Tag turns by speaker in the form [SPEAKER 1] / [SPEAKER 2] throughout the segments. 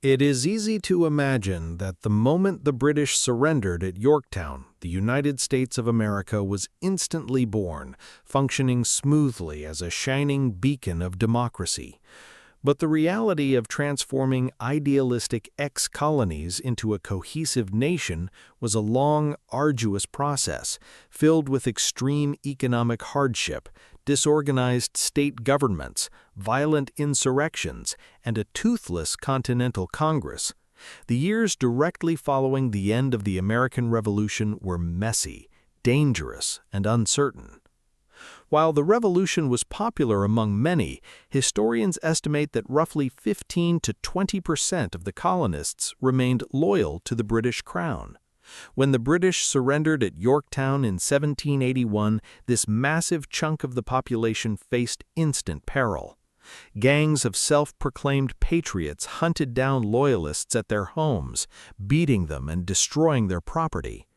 [SPEAKER 1] It is easy to imagine that the moment the British surrendered at Yorktown, the United States of America was instantly born, functioning smoothly as a shining beacon of democracy. But the reality of transforming idealistic ex-colonies into a cohesive nation was a long, arduous process, filled with extreme economic hardship, disorganized state governments, violent insurrections, and a toothless Continental Congress. The years directly following the end of the American Revolution were messy, dangerous, and uncertain. While the revolution was popular among many, historians estimate that roughly 15 to 20% of the colonists remained loyal to the British Crown. When the British surrendered at Yorktown in 1781, this massive chunk of the population faced instant peril. Gangs of self-proclaimed patriots hunted down loyalists at their homes, beating them and destroying their property.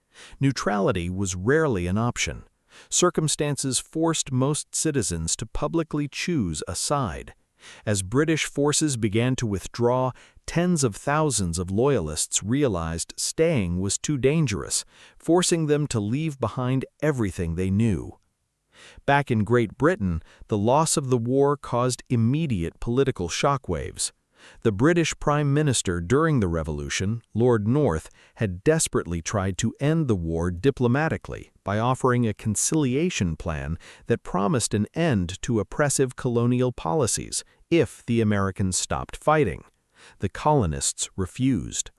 [SPEAKER 1] Neutrality was rarely an option. Circumstances forced most citizens to publicly choose a side. As British forces began to withdraw, tens of thousands of loyalists realized staying was too dangerous, forcing them to leave behind everything they knew. Back in Great Britain, the loss of the war caused immediate political shockwaves. The British Prime Minister during the Revolution, Lord North, had desperately tried to end the war diplomatically by offering a conciliation plan that promised an end to oppressive colonial policies if the Americans stopped fighting. The colonists refused.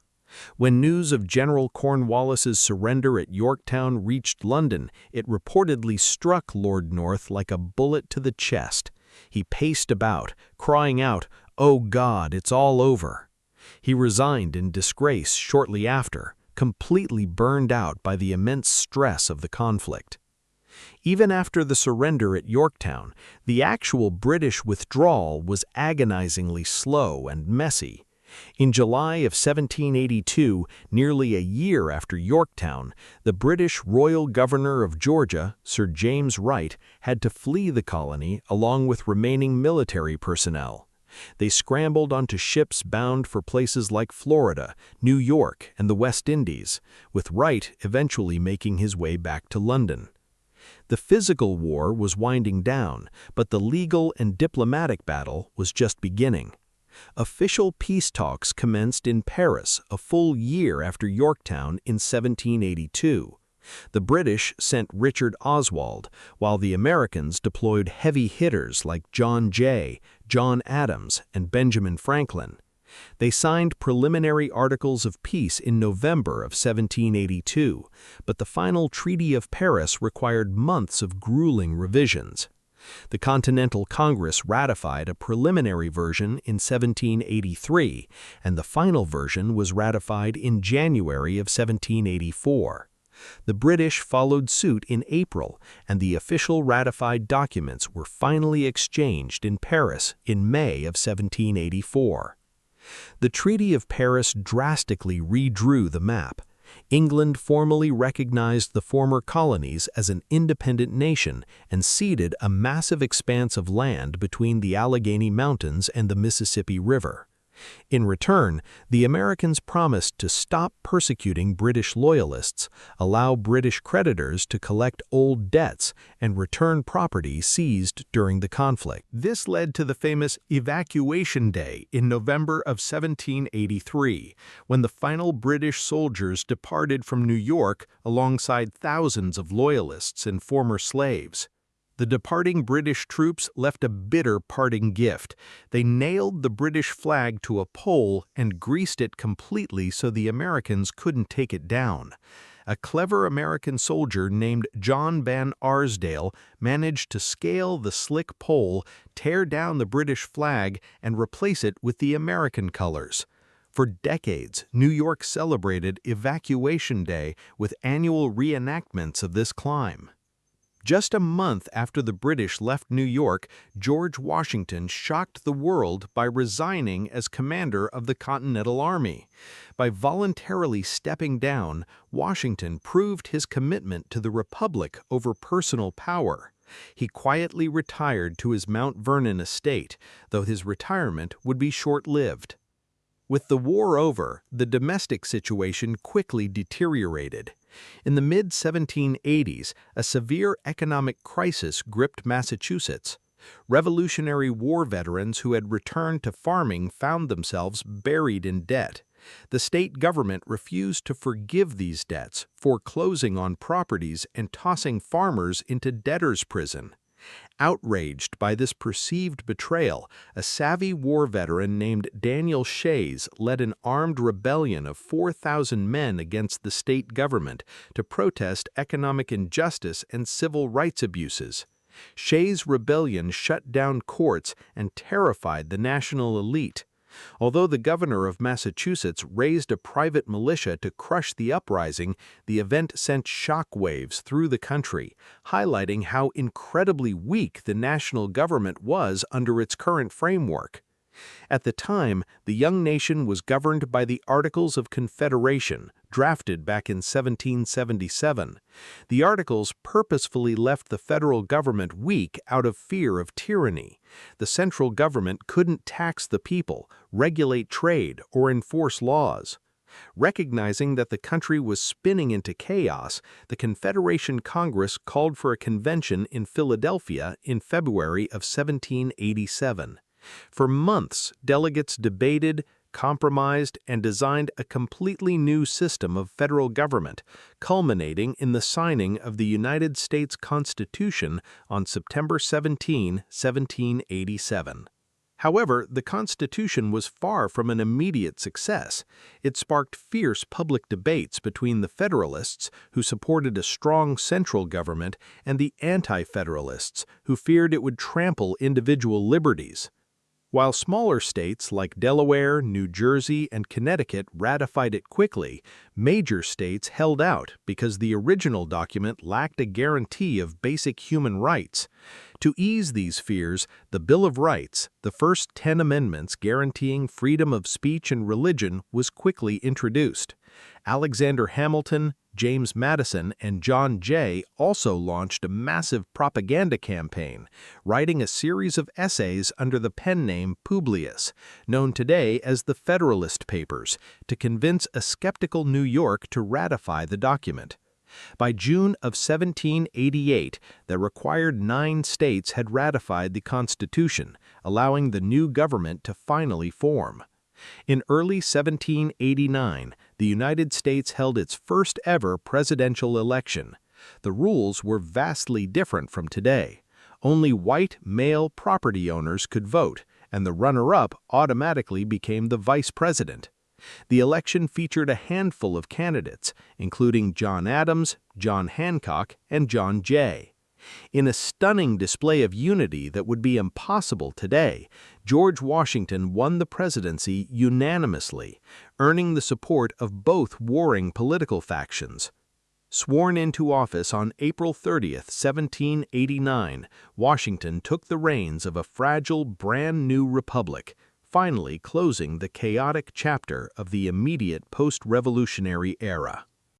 [SPEAKER 1] When news of General Cornwallis's surrender at Yorktown reached London, it reportedly struck Lord North like a bullet to the chest. He paced about, crying out, "Oh God, it's all over." He resigned in disgrace shortly after, completely burned out by the immense stress of the conflict. Even after the surrender at Yorktown, the actual British withdrawal was agonizingly slow and messy. In July of 1782, nearly a year after Yorktown, the British Royal Governor of Georgia, Sir James Wright, had to flee the colony along with remaining military personnel. They scrambled onto ships bound for places like Florida, New York, and the West Indies, with Wright eventually making his way back to London. The physical war was winding down, but the legal and diplomatic battle was just beginning. Official peace talks commenced in Paris a full year after Yorktown in 1782. The British sent Richard Oswald, while the Americans deployed heavy hitters like John Jay, John Adams, and Benjamin Franklin. They signed preliminary Articles of Peace in November of 1782, but the final Treaty of Paris required months of grueling revisions. The Continental Congress ratified a preliminary version in 1783, and the final version was ratified in January of 1784. The British followed suit in April, and the official ratified documents were finally exchanged in Paris in May of 1784. The Treaty of Paris drastically redrew the map. England formally recognized the former colonies as an independent nation and ceded a massive expanse of land between the Allegheny Mountains and the Mississippi River. In return, the Americans promised to stop persecuting British loyalists, allow British creditors to collect old debts, and return property seized during the conflict. This led to the famous Evacuation Day in November of 1783, when the final British soldiers departed from New York alongside thousands of loyalists and former slaves. The departing British troops left a bitter parting gift. They nailed the British flag to a pole and greased it completely so the Americans couldn't take it down. A clever American soldier named John Van Arsdale managed to scale the slick pole, tear down the British flag, and replace it with the American colors. For decades, New York celebrated Evacuation Day with annual reenactments of this climb. Just a month after the British left New York, George Washington shocked the world by resigning as commander of the Continental Army. By voluntarily stepping down, Washington proved his commitment to the Republic over personal power. He quietly retired to his Mount Vernon estate, though his retirement would be short-lived. With the war over, the domestic situation quickly deteriorated. In the mid-1780s, a severe economic crisis gripped Massachusetts. Revolutionary War veterans who had returned to farming found themselves buried in debt. The state government refused to forgive these debts, foreclosing on properties and tossing farmers into debtor's prison. Outraged by this perceived betrayal, a savvy war veteran named Daniel Shays led an armed rebellion of 4,000 men against the state government to protest economic injustice and civil rights abuses. Shays' rebellion shut down courts and terrified the national elite. Although the governor of Massachusetts raised a private militia to crush the uprising, the event sent shock waves through the country, highlighting how incredibly weak the national government was under its current framework. At the time, the young nation was governed by the Articles of Confederation, drafted back in 1777. The Articles purposefully left the federal government weak out of fear of tyranny. The central government couldn't tax the people, regulate trade, or enforce laws. Recognizing that the country was spinning into chaos, the Confederation Congress called for a convention in Philadelphia in February of 1787. For months, delegates debated, compromised, and designed a completely new system of federal government, culminating in the signing of the United States Constitution on September 17, 1787. However, the Constitution was far from an immediate success. It sparked fierce public debates between the Federalists, who supported a strong central government, and the Anti-Federalists, who feared it would trample individual liberties. While smaller states like Delaware, New Jersey, and Connecticut ratified it quickly, major states held out because the original document lacked a guarantee of basic human rights. To ease these fears, the Bill of Rights, the first 10 amendments guaranteeing freedom of speech and religion, was quickly introduced. Alexander Hamilton, James Madison, and John Jay also launched a massive propaganda campaign, writing a series of essays under the pen name Publius, known today as the Federalist Papers, to convince a skeptical New York to ratify the document. By June of 1788, the required 9 states had ratified the Constitution, allowing the new government to finally form. In early 1789, the United States held its first ever presidential election. The rules were vastly different from today. Only white male property owners could vote, and the runner-up automatically became the vice president. The election featured a handful of candidates, including John Adams, John Hancock, and John Jay. In a stunning display of unity that would be impossible today, George Washington won the presidency unanimously, earning the support of both warring political factions. Sworn into office on April 30, 1789, Washington took the reins of a fragile, brand-new republic, finally closing the chaotic chapter of the immediate post-revolutionary era.